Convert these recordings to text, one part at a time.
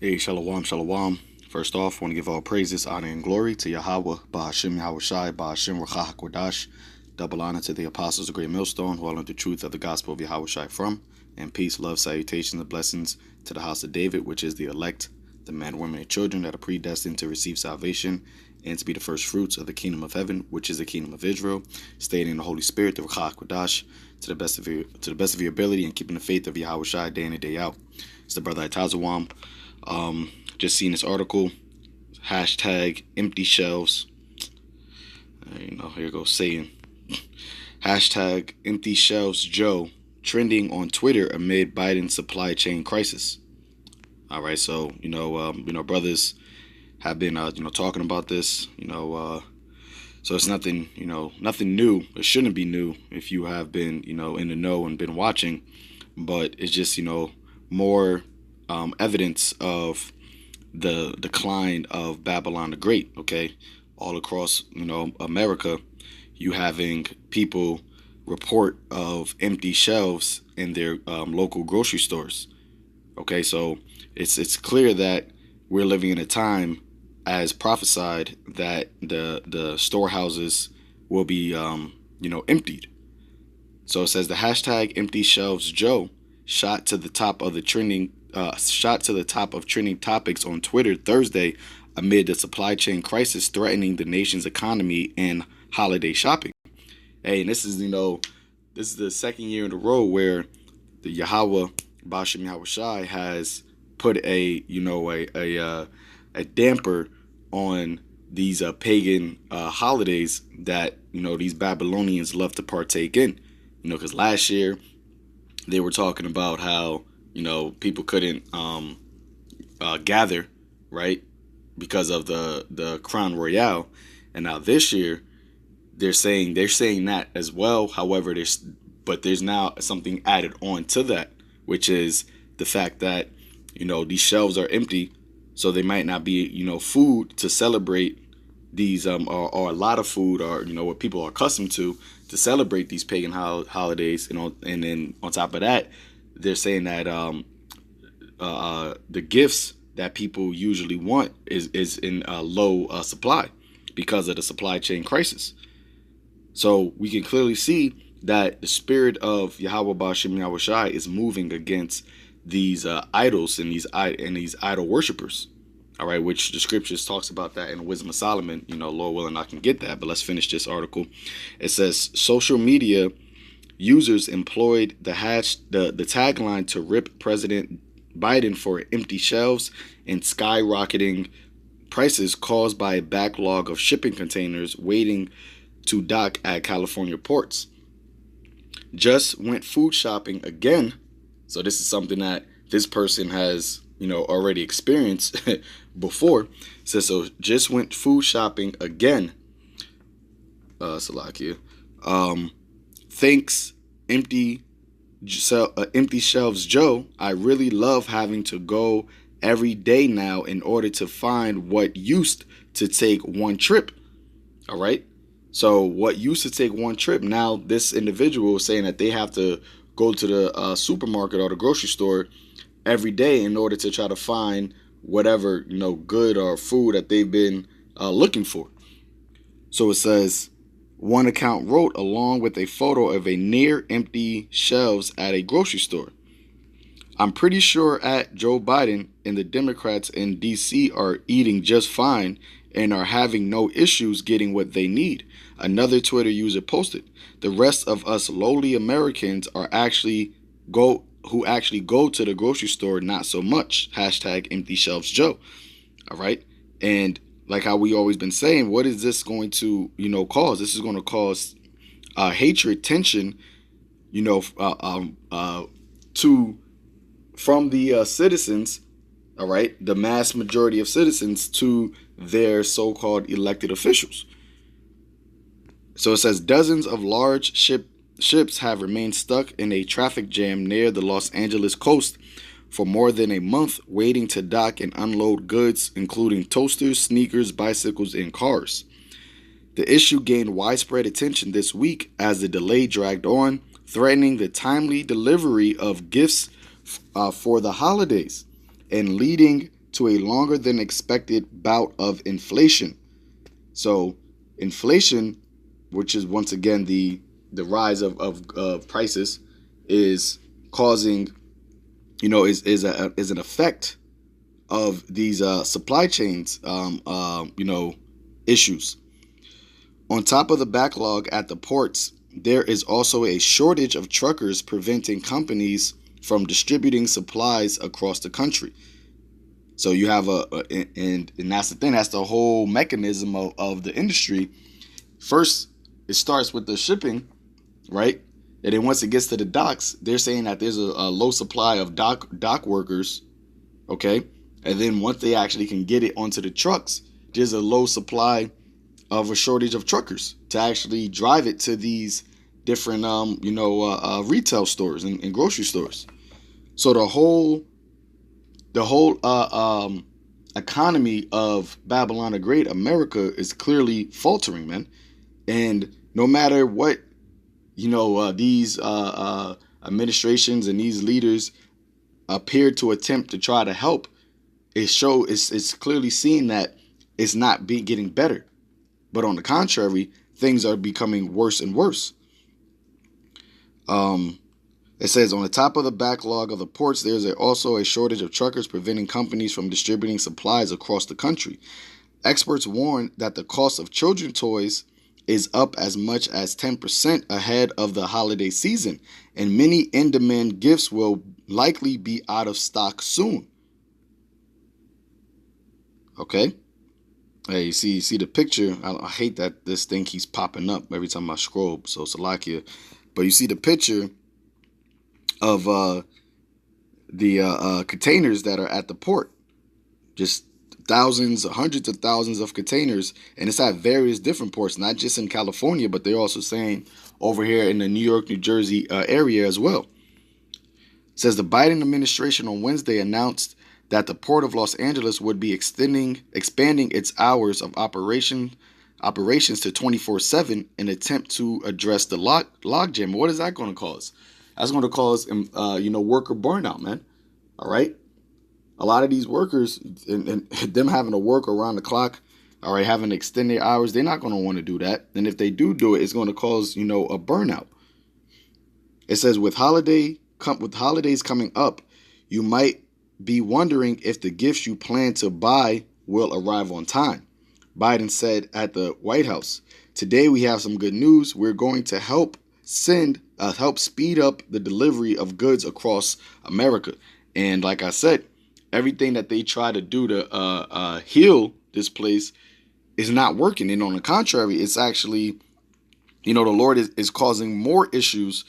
Hey, shalom, shalom. First off, I want to give all praises, honor, and glory to Yahweh, Bahashim Yahweh Shai, Bahashim Rakha HaKodash. Double honor to the apostles of Great Millstone who all learned the truth of the gospel of Yahweh Shai from. And peace, love, salutations, and blessings to the house of David, which is the elect, the men, women, and children that are predestined to receive salvation and to be the first fruits of the kingdom of heaven, which is the kingdom of Israel, staying in the Holy Spirit, the Rakha HaKodash, to the best of your ability, and keeping the faith of Yahweh Shai day in and day out. It's the brother Itazawam. Just seen this article, hashtag empty shelves. Here goes saying. Hashtag empty shelves Joe trending on Twitter amid Biden's supply chain crisis. All right, so brothers have been talking about this. So it's nothing new. It shouldn't be new if you have been in the know and been watching, but it's just more evidence of the decline of Babylon the Great. Okay, all across America, you having people report of empty shelves in their local grocery stores. Okay, so it's clear that we're living in a time, as prophesied, that the storehouses will be emptied. So it says the hashtag empty shelves Joe shot to the top of trending topics on Twitter Thursday amid the supply chain crisis threatening the nation's economy and holiday shopping. Hey, and this is the second year in a row where the Yahweh Bashim Yahweh Shai has put a damper on these pagan holidays that these Babylonians love to partake in. Because last year they were talking about how people couldn't gather, right, because of the Crown Royale, and now this year they're saying that as well. However, there's now something added on to that, which is the fact that these shelves are empty, so they might not be food to celebrate these or a lot of food, or what people are accustomed to celebrate these pagan holidays. And then on top of that, they're saying that the gifts that people usually want is in low supply because of the supply chain crisis. So we can clearly see that the spirit of Yahweh Bashim Yahweh Shai is moving against these idols and these idol worshipers. All right, which the scriptures talks about that in the Wisdom of Solomon. Lord willing, I can get that. But let's finish this article. It says social media users employed the tagline to rip President Biden for empty shelves and skyrocketing prices caused by a backlog of shipping containers waiting to dock at California ports. Just went food shopping again. So this is something that this person has already experienced before. Says so just went food shopping again. Salakia. Thanks, empty shelves Joe. I really love having to go every day now in order to find what used to take one trip. All right. So what used to take one trip, now this individual is saying that they have to go to the supermarket or the grocery store every day in order to try to find whatever good or food that they've been looking for. So it says one account wrote along with a photo of a near empty shelves at a grocery store. I'm pretty sure at Joe Biden and the Democrats in DC are eating just fine and are having no issues getting what they need. Another Twitter user posted, the rest of us lowly Americans who actually go to the grocery store, not so much. Hashtag empty shelves Joe. All right. And like how we always been saying, what is this going to, cause? This is going to cause hatred, tension, from the citizens, all right, the mass majority of citizens to their so-called elected officials. So it says dozens of large ships have remained stuck in a traffic jam near the Los Angeles coast for more than a month, waiting to dock and unload goods, including toasters, sneakers, bicycles, and cars. The issue gained widespread attention this week as the delay dragged on, threatening the timely delivery of gifts for the holidays and leading to a longer than expected bout of inflation. So inflation, which is once again the rise of prices, is causing, is an effect of these supply chains, issues. On top of the backlog at the ports, there is also a shortage of truckers, preventing companies from distributing supplies across the country. So you have and that's the thing. That's the whole mechanism of the industry. First, it starts with the shipping, right? And then once it gets to the docks, they're saying that there's a low supply of dock workers, okay? And then once they actually can get it onto the trucks, there's a low supply of a shortage of truckers to actually drive it to these different, retail stores and grocery stores. So the whole economy of Babylon the Great, America, is clearly faltering, man. And no matter what, these administrations and these leaders appear to attempt to try to help, it's clearly seen that it's not getting better. But on the contrary, things are becoming worse and worse. It says, on the top of the backlog of the ports, there's also a shortage of truckers, preventing companies from distributing supplies across the country. Experts warn that the cost of children's toys is up as much as 10% ahead of the holiday season, and many in-demand gifts will likely be out of stock soon. Okay? Hey, you see the picture. I hate that this thing keeps popping up every time I scroll, so Salakia. But you see the picture of the containers that are at the port. Just thousands, hundreds of thousands of containers, and it's at various different ports, not just in California, but they're also saying over here in the New York, New Jersey area as well. It says the Biden administration on Wednesday announced that the Port of Los Angeles would be expanding its hours of operations to 24/7 in an attempt to address the logjam. What is that going to cause? That's going to cause, worker burnout, man. All right. A lot of these workers and them having to work around the clock, all right, having to extend their hours, they're not going to want to do that. And if they do it, it's going to cause, a burnout. It says with holidays coming up, you might be wondering if the gifts you plan to buy will arrive on time. Biden said at the White House, "Today we have some good news. We're going to help speed up the delivery of goods across America." And like I said, everything that they try to do to heal this place is not working. And on the contrary, it's actually, the Lord is causing more issues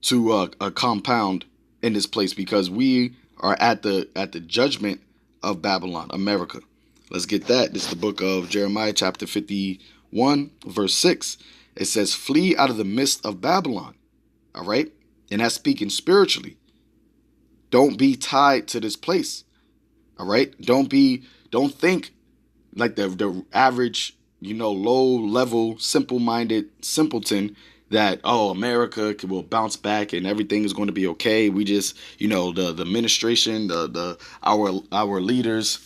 to compound in this place, because we are at the judgment of Babylon, America. Let's get that. This is the book of Jeremiah, chapter 51, verse 6. It says, "Flee out of the midst of Babylon." All right? And that's speaking spiritually. Don't be tied to this place. All right? Don't think like the average, low-level, simple-minded simpleton that, America will bounce back and everything is going to be okay. We just, the administration, our leaders,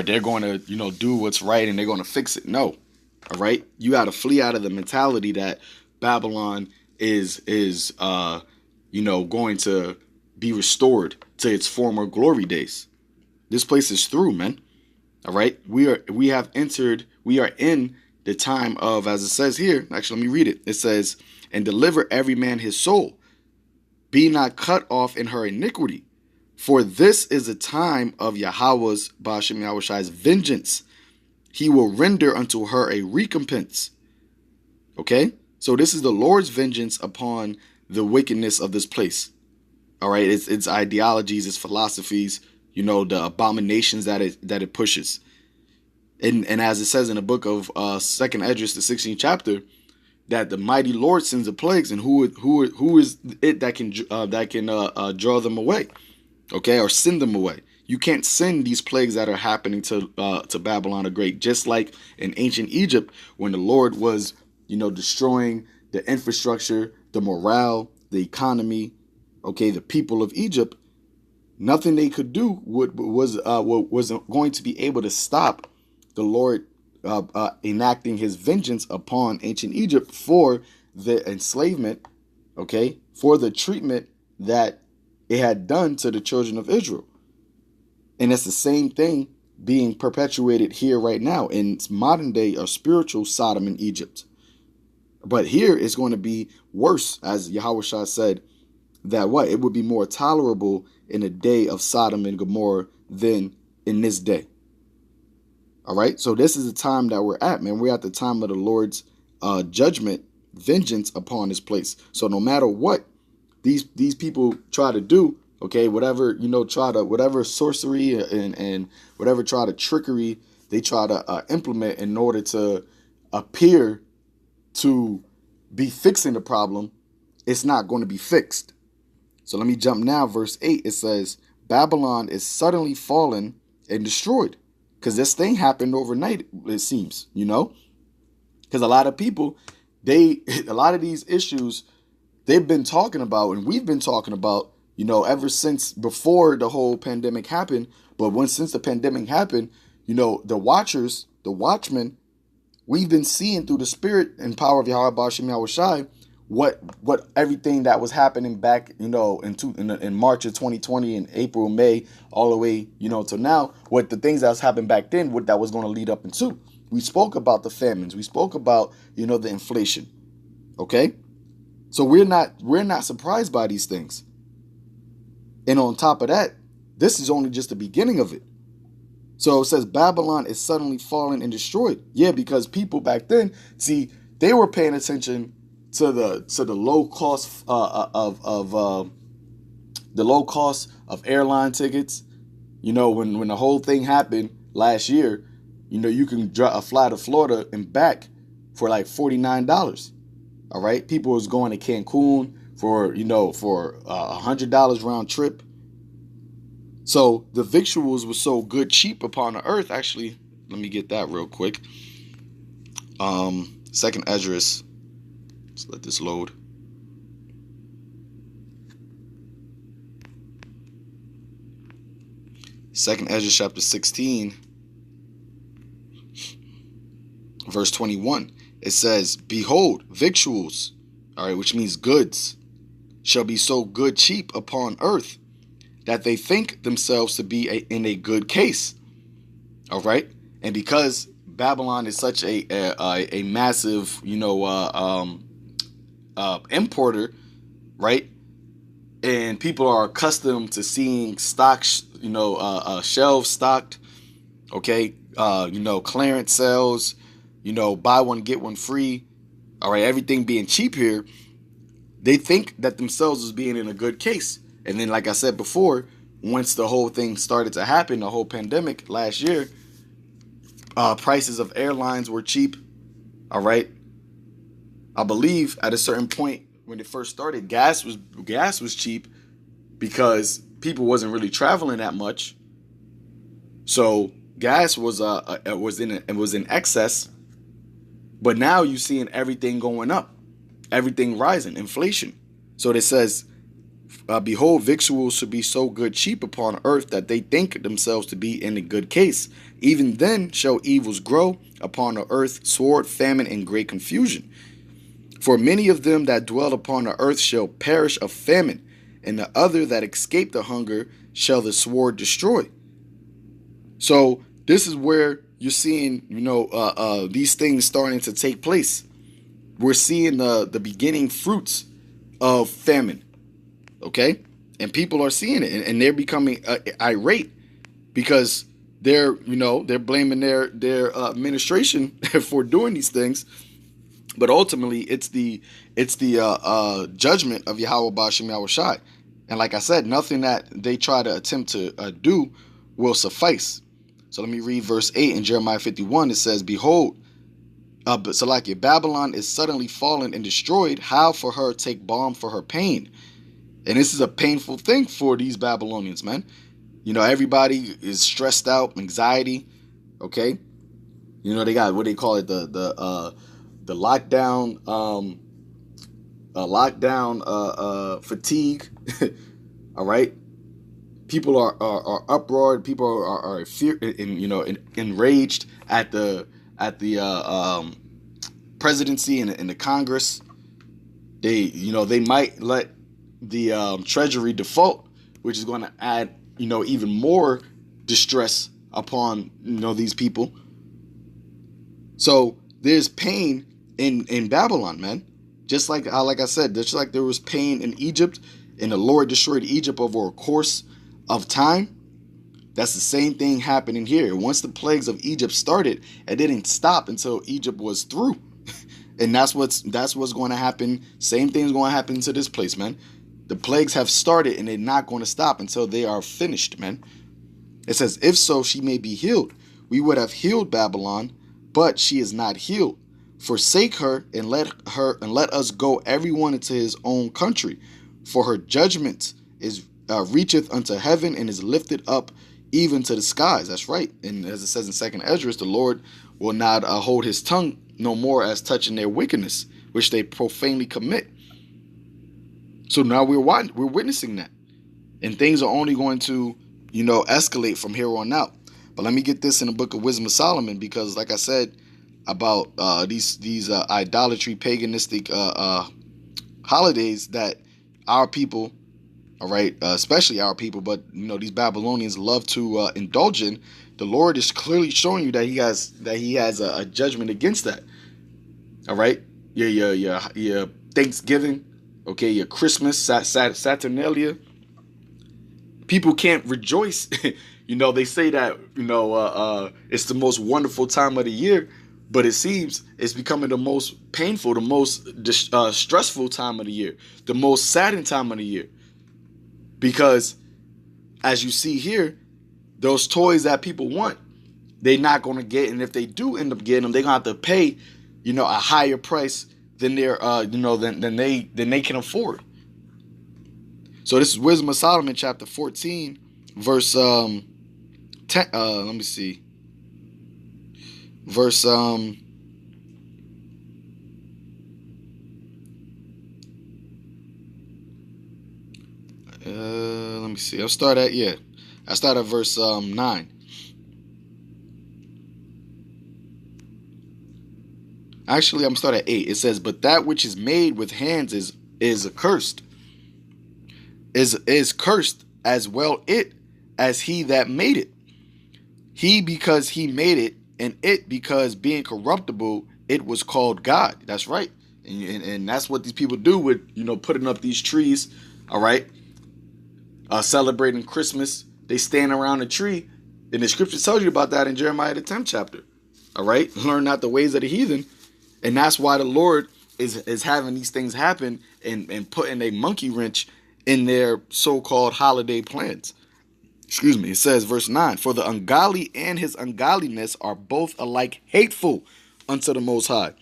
they're going to, do what's right and they're going to fix it. No. All right? You got to flee out of the mentality that Babylon is going to be restored to its former glory days. This place is through, man. All right? We are in the time of, as it says here, actually, let me read it. It says, "And deliver every man his soul. Be not cut off in her iniquity. For this is the time of Yahweh's, Ba'ashem Yahushai's vengeance. He will render unto her a recompense." Okay? So this is the Lord's vengeance upon the wickedness of this place. All right? It's ideologies, its philosophies, the abominations that it pushes. And as it says in the book of 2nd Esdras, the 16th chapter, that the mighty Lord sends the plagues, and who is it that can draw them away, okay, or send them away? You can't send these plagues that are happening to Babylon the Great, just like in ancient Egypt when the Lord was, destroying the infrastructure, the morale, the economy, okay, the people of Egypt. Nothing they could do wasn't going to be able to stop the Lord enacting his vengeance upon ancient Egypt for the enslavement, okay, for the treatment that it had done to the children of Israel. And it's the same thing being perpetuated here right now in modern day or spiritual Sodom and Egypt. But here it's going to be worse, as Yahushua said, that what? It would be more tolerable in the day of Sodom and Gomorrah than in this day. All right, so this is the time that we're at, man. We're at the time of the Lord's judgment, vengeance upon this place. So no matter what these people try to do, okay, whatever, whatever sorcery and whatever try to trickery they try to implement in order to appear to be fixing the problem, it's not going to be fixed. So let me jump now. Verse 8, it says, Babylon is suddenly fallen and destroyed. Because this thing happened overnight, it seems, because a lot of people, a lot of these issues they've been talking about, and we've been talking about, ever since before the whole pandemic happened. But since the pandemic happened, the watchmen, we've been seeing through the spirit and power of Yahweh Bashim Yahushai what everything that was happening back, in March of 2020 and April, May, all the way, to now, what the things that was happening back then, what that was going to lead up into. We spoke about the famines. We spoke about, the inflation. Okay. So we're not surprised by these things. And on top of that, this is only just the beginning of it. So it says Babylon is suddenly fallen and destroyed. Yeah, because people back then, see, they were paying attention to the low cost the low cost of airline tickets. When the whole thing happened last year, you can fly to Florida and back for like $49. All right, people was going to Cancun for $100 round trip. So the victuals were so good, cheap upon the earth. Actually, let me get that real quick. Second Esdras. Let's let this load. Second Esdras chapter 16, verse 21. It says, Behold, victuals, all right, which means goods, shall be so good cheap upon earth that they think themselves to be in a good case. All right. And because Babylon is such a massive, importer, right? And people are accustomed to seeing stocks, shelves stocked, okay? Clearance sales, buy one, get one free. All right. Everything being cheap here. They think that themselves as being in a good case. And then, like I said before, once the whole thing started to happen, the whole pandemic last year, prices of airlines were cheap. All right. I believe at a certain point when it first started, gas was cheap because people wasn't really traveling that much. So gas was in excess. But now you're seeing everything going up, everything rising, inflation. So it says, Behold, victuals should be so good cheap upon earth that they think themselves to be in a good case. Even then shall evils grow upon the earth, sword, famine, and great confusion. For many of them that dwell upon the earth shall perish of famine, and the other that escape the hunger shall the sword destroy. So this is where you're seeing, these things starting to take place. We're seeing the beginning fruits of famine. Okay, and people are seeing it, and they're becoming irate because they're blaming their administration for doing these things, but ultimately it's the judgment of Yahweh Bashim Yahushai. And like I said, nothing that they try to attempt to do will suffice. So let me read verse 8 in Jeremiah 51. It says, Behold, Salakia, Babylon is suddenly fallen and destroyed. Howl for her, take balm for her pain. And this is a painful thing for these Babylonians, man. Everybody is stressed out, anxiety. Okay, they got what they call it, the lockdown, fatigue. All right, People are uproared. People are fear, enraged at the presidency and the Congress. They might let the Treasury default, which is going to add even more distress upon these people. So there's pain in Babylon, man. Just like I said, just like there was pain in Egypt, and the Lord destroyed Egypt over a course of time. That's the same thing happening here. Once the plagues of Egypt started, it didn't stop until Egypt was through. And that's what's going to happen. Same thing's going to happen to this place, man. The plagues have started and they're not going to stop until they are finished, man. It says, if so, she may be healed. We would have healed Babylon, but she is not healed. Forsake her and let us go everyone into his own country. For her judgment is reacheth unto heaven and is lifted up even to the skies. That's right. And as it says in 2nd Esdras, the Lord will not hold his tongue no more as touching their wickedness, which they profanely commit. So now we're witnessing that. And things are only going to, escalate from here on out. But let me get this in the book of Wisdom of Solomon, because like I said about these idolatry, paganistic holidays that our people, all right, especially our people, but these Babylonians love to indulge in. The Lord is clearly showing you that He has a judgment against that. All right, your Thanksgiving, okay, your Christmas, Saturnalia. People can't rejoice. They say that it's the most wonderful time of the year, but it seems it's becoming the most painful, the most stressful time of the year, the most saddened time of the year. Because, as you see here, those toys that people want, they're not going to get. And if they do end up getting them, they're going to have to pay, a higher price than they're, than they can afford. So this is Wisdom of Solomon, chapter 14, verse 10. Let me see. Verse let me see. I start at verse 9. Actually, I'm starting at 8. It says, "But that which is made with hands is accursed. Is cursed as well it as he that made it. He because he made it, and it because being corruptible, it was called God." That's right. And that's what these people do with, putting up these trees, all right? Celebrating Christmas. They stand around a tree, and the scripture tells you about that in Jeremiah the 10th chapter. All right? Learn not the ways of the heathen. And that's why the Lord is having these things happen and putting a monkey wrench in their so-called holiday plans. Excuse me. It says, verse 9, "For the ungodly and his ungodliness are both alike hateful unto the Most High."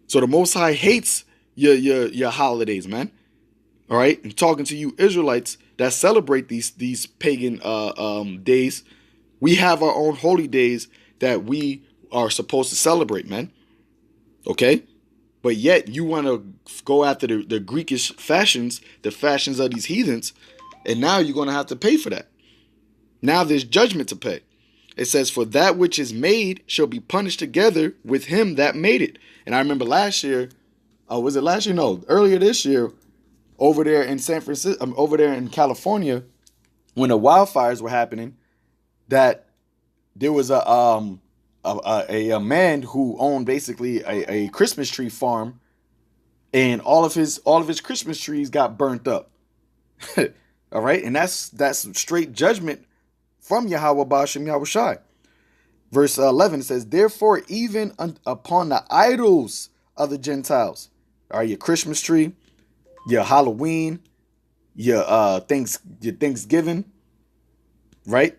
So the Most High hates your holidays, man. All right? I'm talking to you Israelites that celebrate these pagan days. We have our own holy days that we are supposed to celebrate, man. Okay? But yet you want to go after the Greekish fashions, the fashions of these heathens, and now you're going to have to pay for that. Now there's judgment to pay. It says, "For that which is made shall be punished together with him that made it." And I remember last year, was it last year? No, earlier this year, over there in San Francisco, over there in California, when the wildfires were happening, that there was a man who owned basically a Christmas tree farm, and all of his Christmas trees got burnt up. All right, and that's straight judgment from Yahweh Bashem Yahweh Shai. Verse 11 says, "Therefore, even upon the idols of the Gentiles," all right, your Christmas tree, your Halloween, your Thanksgiving, right?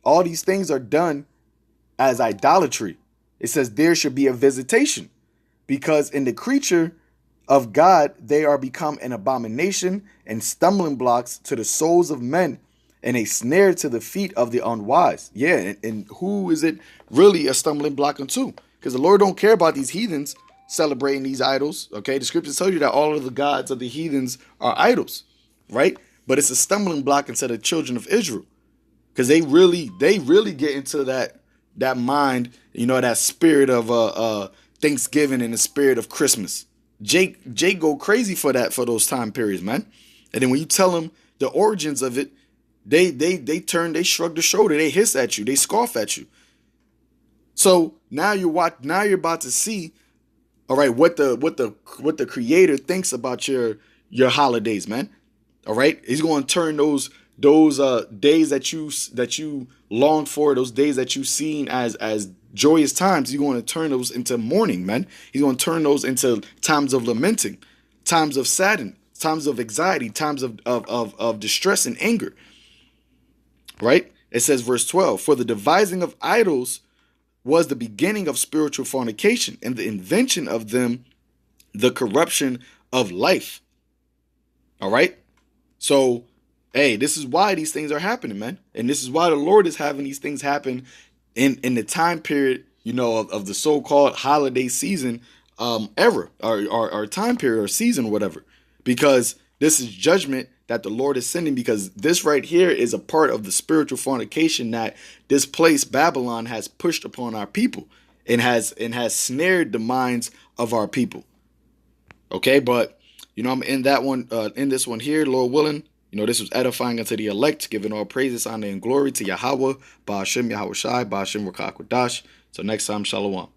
All these things are done as idolatry. It says there should be a visitation, because in the creature of God they are become an abomination and stumbling blocks to the souls of men, and a snare to the feet of the unwise. Yeah, and who is it really a stumbling block unto? Because the Lord don't care about these heathens celebrating these idols. Okay, the scriptures tell you that all of the gods of the heathens are idols, right? but it's a stumbling block into the children of Israel because they really get into that mind, that spirit of Thanksgiving and the spirit of Christmas. Jake go crazy for those time periods, man. And then when you tell them the origins of it, they shrug the shoulder, they hiss at you, they scoff at you. So now you're about to see, all right, what the creator thinks about your holidays, man. All right, he's going to turn those days that you longed for, those days that you've seen as joyous times. He's going to turn those into mourning, man. He's going to turn those into times of lamenting, times of saddening, times of anxiety, times of distress and anger. Right? It says, verse 12, for the devising of idols was the beginning of spiritual fornication, and the invention of them, the corruption of life. All right? So, hey, this is why these things are happening, man. And this is why the Lord is having these things happen in the time period, of the so-called holiday season era, or time period or season, whatever. Because this is judgment that the Lord is sending, because this right here is a part of the spiritual fornication that this place, Babylon, has pushed upon our people and has snared the minds of our people. Okay, but I'm in that one, in this one here, Lord willing. This was edifying unto the elect, giving all praises, honor, and glory to Yahweh, Ba'ashem Yahweh Shai, Ba'ashem Rakak Wadash. Till next time, Shalom.